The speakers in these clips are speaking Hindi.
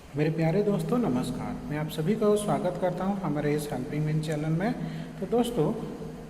मेरे प्यारे दोस्तों नमस्कार। मैं आप सभी का स्वागत करता हूं हमारे इस हेल्पिंग विन चैनल में। तो दोस्तों,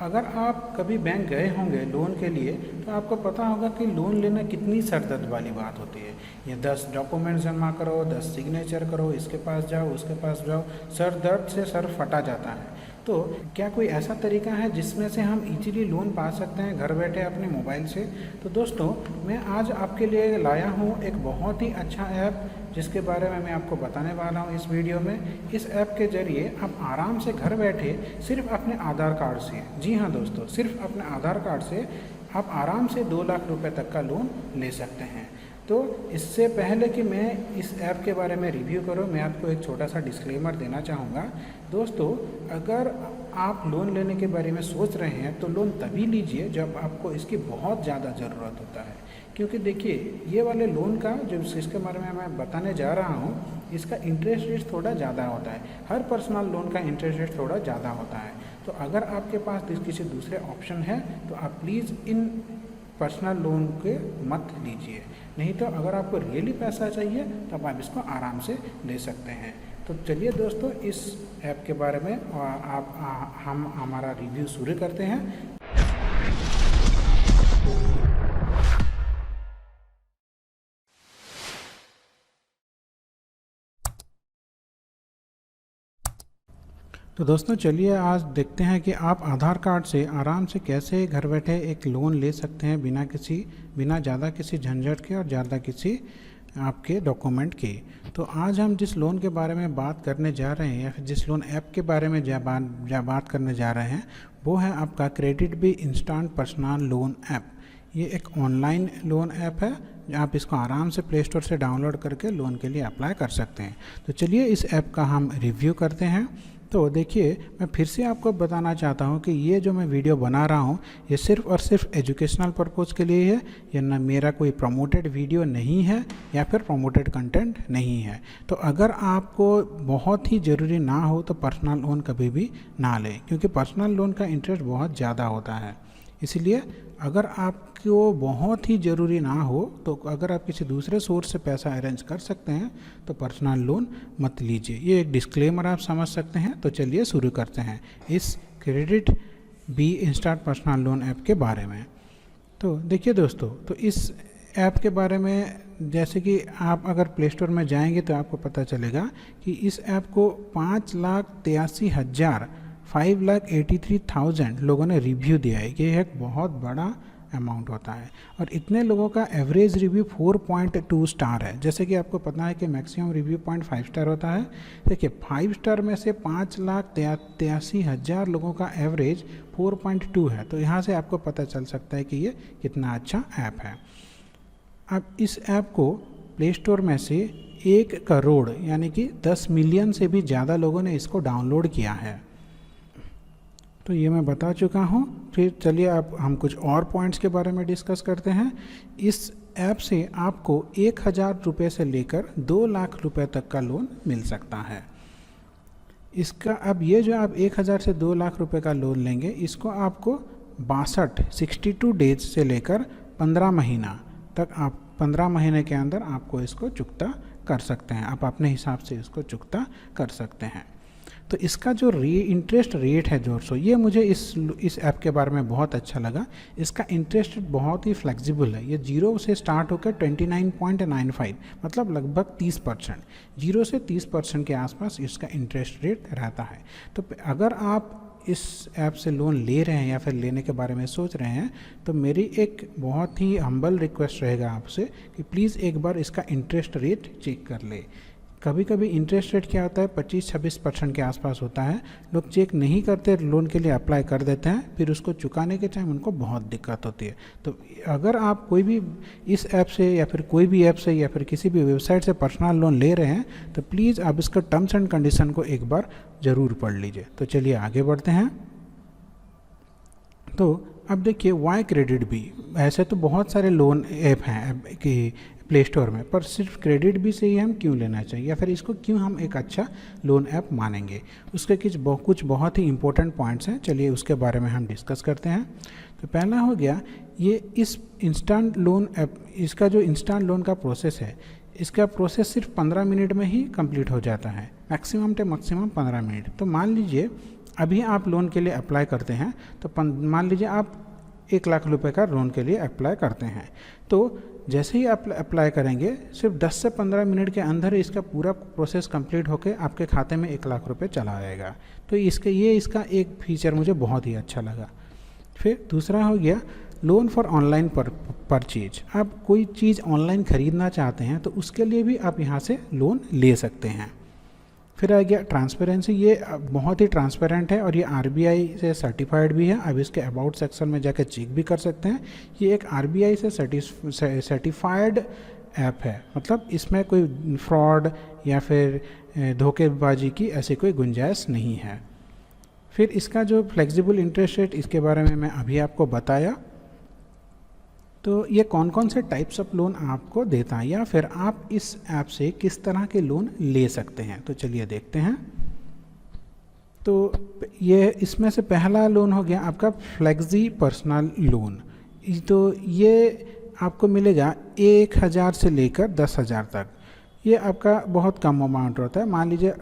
अगर आप कभी बैंक गए होंगे लोन के लिए तो आपको पता होगा कि लोन लेना कितनी सरदर्द वाली बात होती है। ये 10 डॉक्यूमेंट जमा करो, 10 सिग्नेचर करो, इसके पास जाओ उसके पास जाओ, सर दर्द से सर फटा जाता है। तो क्या कोई ऐसा तरीका है जिसमें से हम इजीली लोन पा सकते हैं घर बैठे अपने मोबाइल से? तो दोस्तों, मैं आज आपके लिए लाया हूँ एक बहुत ही अच्छा ऐप जिसके बारे में मैं आपको बताने वाला हूँ इस वीडियो में। इस ऐप के ज़रिए आप आराम से घर बैठे सिर्फ अपने आधार कार्ड से, जी हाँ दोस्तों, सिर्फ अपने आधार कार्ड से आप आराम से 2 लाख रुपए तक का लोन ले सकते हैं। तो इससे पहले कि मैं इस ऐप के बारे में रिव्यू करूं, मैं आपको एक छोटा सा डिस्क्लेमर देना चाहूँगा। दोस्तों, अगर आप लोन लेने के बारे में सोच रहे हैं तो लोन तभी लीजिए जब आपको इसकी बहुत ज़्यादा ज़रूरत होता है। क्योंकि देखिए, ये वाले लोन का जो इसके बारे में मैं बताने जा रहा हूँ, इसका इंटरेस्ट रेट थोड़ा ज़्यादा होता है। हर पर्सनल लोन का इंटरेस्ट रेट थोड़ा ज़्यादा होता है। तो अगर आपके पास किसी दूसरे ऑप्शन है तो आप प्लीज़ इन पर्सनल लोन के मत लीजिए। नहीं तो अगर आपको रियली पैसा चाहिए तो आप इसको आराम से ले सकते हैं। तो चलिए दोस्तों, इस ऐप के बारे में हम हमारा रिव्यू शुरू करते हैं। तो दोस्तों, चलिए आज देखते हैं कि आप आधार कार्ड से आराम से कैसे घर बैठे एक लोन ले सकते हैं बिना ज़्यादा किसी झंझट के और ज़्यादा किसी आपके डॉक्यूमेंट के। तो आज हम जिस लोन के बारे में बात करने जा रहे हैं या फिर जिस लोन ऐप के बारे में बात करने जा रहे हैं वो है आपका credit bee instant personal loan app. ये एक ऑनलाइन लोन ऐप है। आप इसको आराम से प्ले स्टोर से डाउनलोड करके लोन के लिए अप्लाई कर सकते हैं। तो चलिए इस ऐप का हम रिव्यू करते हैं। तो देखिए, मैं फिर से आपको बताना चाहता हूँ कि ये जो मैं वीडियो बना रहा हूँ ये सिर्फ और सिर्फ एजुकेशनल पर्पज़ के लिए है। ये ना मेरा कोई प्रमोटेड वीडियो नहीं है या फिर प्रमोटेड कंटेंट नहीं है। तो अगर आपको बहुत ही ज़रूरी ना हो तो पर्सनल लोन कभी भी ना लें, क्योंकि पर्सनल लोन का इंटरेस्ट बहुत ज़्यादा होता है। इसलिए अगर आपको बहुत ही ज़रूरी ना हो तो अगर आप किसी दूसरे सोर्स से पैसा अरेंज कर सकते हैं तो पर्सनल लोन मत लीजिए। ये एक डिस्क्लेमर आप समझ सकते हैं। तो चलिए शुरू करते हैं इस credit bee instant personal loan app के बारे में। तो देखिए दोस्तों, तो इस ऐप के बारे में जैसे कि आप अगर प्ले स्टोर में जाएंगे तो आपको पता चलेगा कि इस ऐप को 5,83,583,000 लोगों ने रिव्यू दिया है। ये एक बहुत बड़ा अमाउंट होता है और इतने लोगों का एवरेज रिव्यू 4.2 स्टार है। जैसे कि आपको पता है कि मैक्सिमम रिव्यू 0.5 स्टार होता है। देखिए, 5 स्टार में से 5,83,000 लोगों का एवरेज 4.2 है। तो यहाँ से आपको पता चल सकता है कि ये कितना अच्छा ऐप है। अब इस ऐप को प्ले स्टोर में से 1 करोड़ यानी कि 10 मिलियन से भी ज़्यादा लोगों ने इसको डाउनलोड किया है। तो ये मैं बता चुका हूँ। फिर चलिए अब हम कुछ और पॉइंट्स के बारे में डिस्कस करते हैं। इस ऐप से आपको 1,000 रुपये से लेकर 2 लाख रुपए तक का लोन मिल सकता है। इसका अब ये जो आप 1,000 से 2 लाख रुपए का लोन लेंगे, इसको आपको 62 डेज से लेकर 15 महीना तक, आप 15 महीने के अंदर आपको इसको चुकता कर सकते हैं। आप अपने हिसाब से इसको चुकता कर सकते हैं। तो इसका जो इंटरेस्ट रेट है दोस्तों, ये मुझे इस ऐप के बारे में बहुत अच्छा लगा। इसका इंटरेस्ट रेट बहुत ही फ्लेक्सिबल है। ये 0 से स्टार्ट होकर 29.95 मतलब लगभग 30%, 0 से 30% के आसपास इसका इंटरेस्ट रेट रहता है। तो अगर आप इस ऐप से लोन ले रहे हैं या फिर लेने के बारे में सोच रहे हैं तो मेरी एक बहुत ही हम्बल रिक्वेस्ट रहेगा आपसे कि प्लीज़ एक बार इसका इंटरेस्ट रेट चेक कर ले। कभी कभी इंटरेस्ट रेट क्या होता है 25-26% के आसपास होता है। लोग चेक नहीं करते, लोन के लिए अप्लाई कर देते हैं, फिर उसको चुकाने के टाइम उनको बहुत दिक्कत होती है। तो अगर आप कोई भी इस ऐप से या फिर कोई भी ऐप से या फिर किसी भी वेबसाइट से पर्सनल लोन ले रहे हैं तो प्लीज़ आप इसका टर्म्स एंड कंडीशन को एक बार ज़रूर पढ़ लीजिए। तो चलिए आगे बढ़ते हैं। तो अब देखिए, वाई क्रेडिट बी, ऐसे तो बहुत सारे लोन ऐप हैं कि प्ले स्टोर में, पर सिर्फ क्रेडिट बी से ही हम क्यों लेना चाहिए या फिर इसको क्यों हम एक अच्छा लोन ऐप मानेंगे, उसके कुछ बहुत ही इंपॉर्टेंट पॉइंट्स हैं। चलिए उसके बारे में हम डिस्कस करते हैं। तो पहला हो गया, ये इस इंस्टेंट लोन ऐप, इसका जो इंस्टेंट लोन का प्रोसेस है इसका प्रोसेस सिर्फ 15 मिनट में ही कंप्लीट हो जाता है, मैक्सिमम टू मैक्सिमम 15 मिनट। तो मान लीजिए अभी आप लोन के लिए अप्लाई करते हैं, तो मान लीजिए आप 1 लाख रुपए का लोन के लिए अप्लाई करते हैं, तो जैसे ही आप अप्लाई करेंगे सिर्फ 10 से 15 मिनट के अंदर इसका पूरा प्रोसेस कंप्लीट होकर आपके खाते में 1 लाख रुपए चला आएगा। तो इसका एक फीचर मुझे बहुत ही अच्छा लगा। फिर दूसरा हो गया लोन फॉर ऑनलाइन परचेज। आप कोई चीज़ ऑनलाइन ख़रीदना चाहते हैं तो उसके लिए भी आप यहाँ से लोन ले सकते हैं। फिर आ गया ट्रांसपेरेंसी। ये बहुत ही ट्रांसपेरेंट है और ये आरबीआई से सर्टिफाइड भी है। अब इसके अबाउट सेक्शन में जाकर चेक भी कर सकते हैं। ये एक आरबीआई से सर्टिफाइड ऐप है, मतलब इसमें कोई फ्रॉड या फिर धोखेबाजी की ऐसी कोई गुंजाइश नहीं है। फिर इसका जो फ्लेक्सिबल इंटरेस्ट रेट, इसके बारे में मैं अभी आपको बताया। तो ये कौन कौन से टाइप्स ऑफ लोन आपको देता है या फिर आप इस ऐप से किस तरह के लोन ले सकते हैं, तो चलिए देखते हैं। तो ये इसमें से पहला लोन हो गया आपका फ्लेक्सी पर्सनल लोन। तो ये आपको मिलेगा 1,000 से लेकर 10,000 तक। ये आपका बहुत कम अमाउंट होता है। मान लीजिए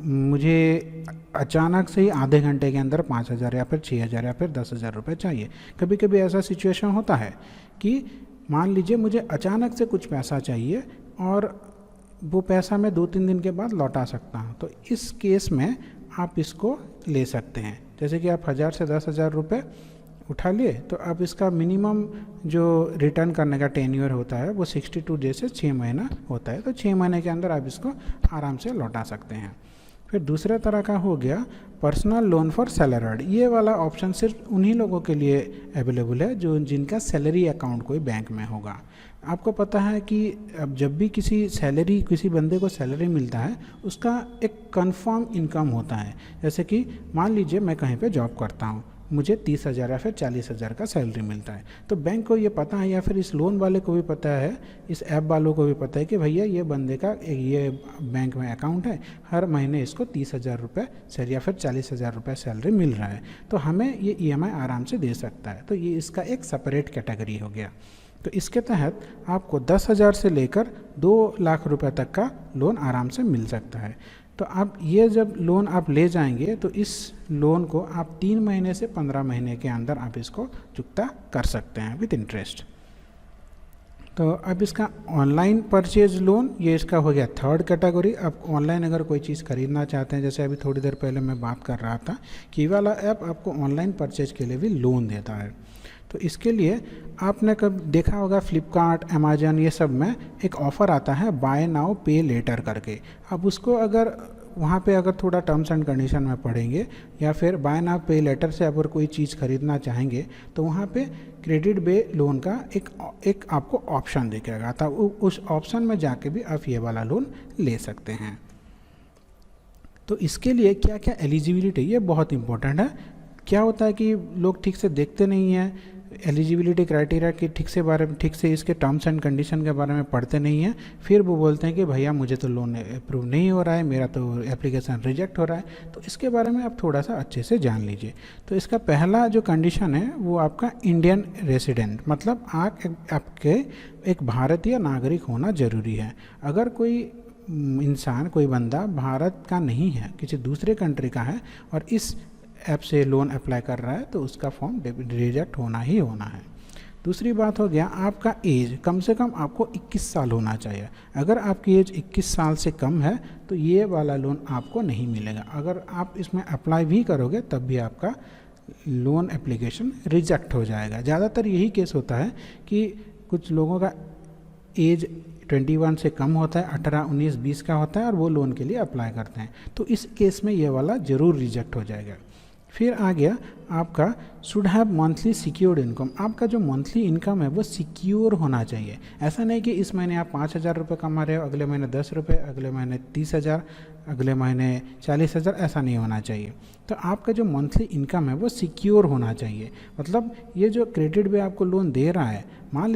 मुझे अचानक से ही आधे घंटे के अंदर 5,000 या फिर 6,000 या फिर 10,000 रुपये चाहिए। कभी कभी ऐसा सिचुएशन होता है कि मान लीजिए मुझे अचानक से कुछ पैसा चाहिए और वो पैसा मैं 2-3 दिन के बाद लौटा सकता हूँ, तो इस केस में आप इसको ले सकते हैं। जैसे कि आप 1,000 से 10,000 रुपये उठा लिए, तो अब इसका मिनिमम जो रिटर्न करने का टेन्योर होता है वो 62 डेज से 6 महीना होता है। तो 6 महीने के अंदर आप इसको आराम से लौटा सकते हैं। फिर दूसरे तरह का हो गया पर्सनल लोन फॉर सैलरीड। ये वाला ऑप्शन सिर्फ उन्हीं लोगों के लिए अवेलेबल है जो जिनका सैलरी अकाउंट कोई बैंक में होगा। आपको पता है कि अब जब भी किसी बंदे को सैलरी मिलता है उसका एक कंफर्म इनकम होता है। जैसे कि मान लीजिए मैं कहीं पे जॉब करता हूँ, मुझे 30,000 या फिर 40,000 का सैलरी मिलता है, तो बैंक को ये पता है या फिर इस लोन वाले को भी पता है, इस ऐप वालों को भी पता है कि भैया ये बंदे का ये बैंक में अकाउंट है, हर महीने इसको 30,000 रुपये या फिर 40,000 रुपये सैलरी मिल रहा है, तो हमें ये EMI आराम से दे सकता है। तो ये इसका एक सेपरेट कैटेगरी हो गया। तो इसके तहत आपको 10,000 से लेकर 2 लाख रुपए तक का लोन आराम से मिल सकता है। तो आप ये जब लोन आप ले जाएंगे तो इस लोन को आप 3 महीने से 15 महीने के अंदर आप इसको चुकता कर सकते हैं विद इंटरेस्ट। तो अब इसका ऑनलाइन परचेज लोन, ये इसका हो गया थर्ड कैटेगरी। आप ऑनलाइन अगर कोई चीज़ खरीदना चाहते हैं, जैसे अभी थोड़ी देर पहले मैं बात कर रहा था कि ये वाला ऐप आपको ऑनलाइन परचेज के लिए भी लोन देता है। तो इसके लिए आपने कब देखा होगा फ्लिपकार्ट, अमेजन, ये सब में एक ऑफ़र आता है बाय नाउ पे लेटर करके। अब उसको अगर वहाँ पे अगर थोड़ा टर्म्स एंड कंडीशन में पढ़ेंगे या फिर बाय नाउ पे लेटर से अगर कोई चीज़ खरीदना चाहेंगे तो वहाँ पे क्रेडिट बे लोन का एक आपको ऑप्शन दिखेगा। तो उस ऑप्शन में जाके भी आप ये वाला लोन ले सकते हैं। तो इसके लिए क्या क्या एलिजिबिलिटी, ये बहुत इंपॉर्टेंट है। क्या होता है कि लोग ठीक से देखते नहीं हैं एलिजिबिलिटी क्राइटेरिया के ठीक से इसके टर्म्स एंड कंडीशन के बारे में पढ़ते नहीं हैं, फिर वो बोलते हैं कि भैया मुझे तो लोन अप्रूव नहीं हो रहा है, मेरा तो एप्लीकेशन रिजेक्ट हो रहा है। तो इसके बारे में आप थोड़ा सा अच्छे से जान लीजिए। तो इसका पहला जो कंडीशन है वो आपका इंडियन रेसिडेंट, मतलब आपके एक भारतीय नागरिक होना ज़रूरी है। अगर कोई इंसान, कोई बंदा भारत का नहीं है, किसी दूसरे कंट्री का है और इस ऐप से लोन अप्लाई कर रहा है तो उसका फॉर्म रिजेक्ट होना ही होना है। दूसरी बात हो गया आपका एज, कम से कम आपको 21 साल होना चाहिए। अगर आपकी एज 21 साल से कम है तो ये वाला लोन आपको नहीं मिलेगा। अगर आप इसमें अप्लाई भी करोगे तब भी आपका लोन एप्लीकेशन रिजेक्ट हो जाएगा। ज़्यादातर यही केस होता है कि कुछ लोगों का एज 21 से कम होता है, 18, 19, 20 का होता है और वो लोन के लिए अप्लाई करते हैं, तो इस केस में ये वाला ज़रूर रिजेक्ट हो जाएगा। फिर आ गया आपका should have monthly secured income. आपका जो मंथली इनकम है वो सिक्योर होना चाहिए। ऐसा नहीं कि इस महीने आप 5,000 रुपये कमा रहे हो, अगले महीने 10 रुपये, अगले महीने 30,000, अगले महीने 40,000, ऐसा नहीं होना चाहिए। तो आपका जो मंथली इनकम है वो सिक्योर होना चाहिए। मतलब ये जो क्रेडिट पे आपको लोन दे रहा है, मान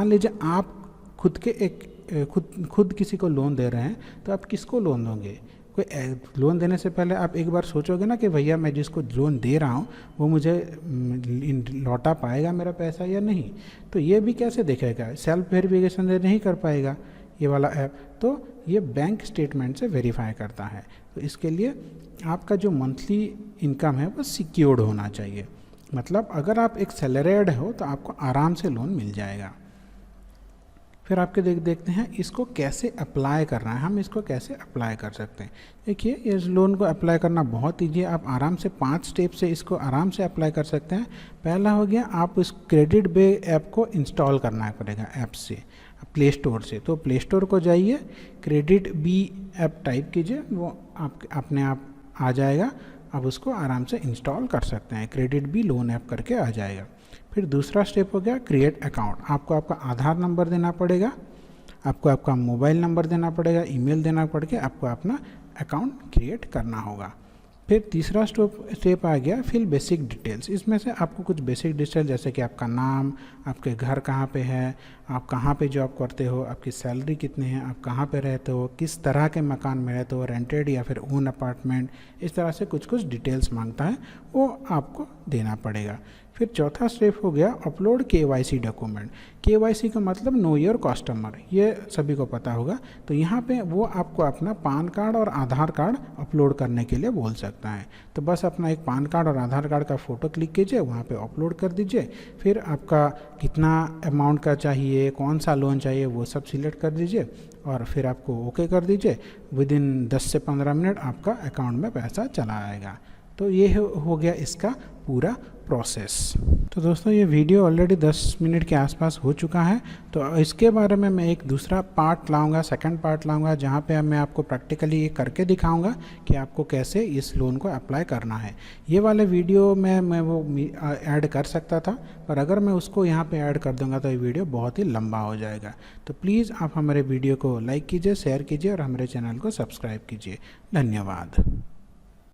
लीजिए आप खुद किसी को लोन दे रहे हैं, तो आप किसको लोन दोगे? कोई लोन देने से पहले आप एक बार सोचोगे ना कि भैया मैं जिसको लोन दे रहा हूँ वो मुझे लौटा पाएगा मेरा पैसा या नहीं। तो ये भी कैसे देखेगा, सेल्फ वेरिफिकेशन नहीं कर पाएगा ये वाला ऐप, तो ये बैंक स्टेटमेंट से वेरीफाई करता है। तो इसके लिए आपका जो मंथली इनकम है वो सिक्योर्ड होना चाहिए। मतलब अगर आप एक सैलरीड हो तो आपको आराम से लोन मिल जाएगा। फिर आपके देखते हैं इसको कैसे अप्लाई करना है, हम इसको कैसे अप्लाई कर सकते हैं। देखिए इस लोन को अप्लाई करना बहुत ईजी है, आप आराम से 5 स्टेप से इसको आराम से अप्लाई कर सकते हैं। पहला हो गया, आप इस क्रेडिट बे ऐप को इंस्टॉल करना पड़ेगा ऐप से, प्ले स्टोर से। तो प्ले स्टोर को जाइए, क्रेडिट बी ऐप टाइप कीजिए, वो अपने आप आ जाएगा। आप उसको आराम से इंस्टॉल कर सकते हैं, क्रेडिट बी लोन ऐप करके आ जाएगा। फिर दूसरा स्टेप हो गया क्रिएट अकाउंट। आपको आपका आधार नंबर देना पड़ेगा, आपको आपका मोबाइल नंबर देना पड़ेगा, ईमेल देना पड़ के आपको अपना अकाउंट क्रिएट करना होगा। फिर तीसरा स्टेप आ गया फिल बेसिक डिटेल्स। इसमें से आपको कुछ बेसिक डिटेल जैसे कि आपका नाम, आपके घर कहाँ पे है, आप कहाँ पे जॉब करते हो, आपकी सैलरी कितनी है, आप कहाँ पे रहते हो, किस तरह के मकान में रहते हो, रेंटेड या फिर ओन अपार्टमेंट, इस तरह से कुछ कुछ डिटेल्स मांगता है, वो आपको देना पड़ेगा। फिर चौथा स्टेप हो गया अपलोड KYC डॉक्यूमेंट। KYC का मतलब नो योर कस्टमर, ये सभी को पता होगा। तो यहाँ पे वो आपको अपना पान कार्ड और आधार कार्ड अपलोड करने के लिए बोल सकता है। तो बस अपना एक पान कार्ड और आधार कार्ड का फ़ोटो क्लिक कीजिए, वहाँ पे अपलोड कर दीजिए। फिर आपका कितना अमाउंट का चाहिए, कौन सा लोन चाहिए, वो सब सिलेक्ट कर दीजिए और फिर आपको ओके कर दीजिए। विदिन 10 से 15 मिनट आपका अकाउंट में पैसा चला आएगा। तो ये हो गया इसका पूरा प्रोसेस। तो दोस्तों ये वीडियो ऑलरेडी 10 मिनट के आसपास हो चुका है। तो इसके बारे में मैं एक दूसरा पार्ट लाऊंगा, सेकंड पार्ट लाऊंगा, जहाँ पे मैं आपको प्रैक्टिकली ये करके दिखाऊंगा कि आपको कैसे इस लोन को अप्लाई करना है। ये वाले वीडियो में मैं वो ऐड कर सकता था, पर अगर मैं उसको यहाँ पे ऐड कर दूँगा तो ये वीडियो बहुत ही लंबा हो जाएगा। तो प्लीज़ आप हमारे वीडियो को लाइक कीजिए, शेयर कीजिए और हमारे चैनल को सब्सक्राइब कीजिए। धन्यवाद।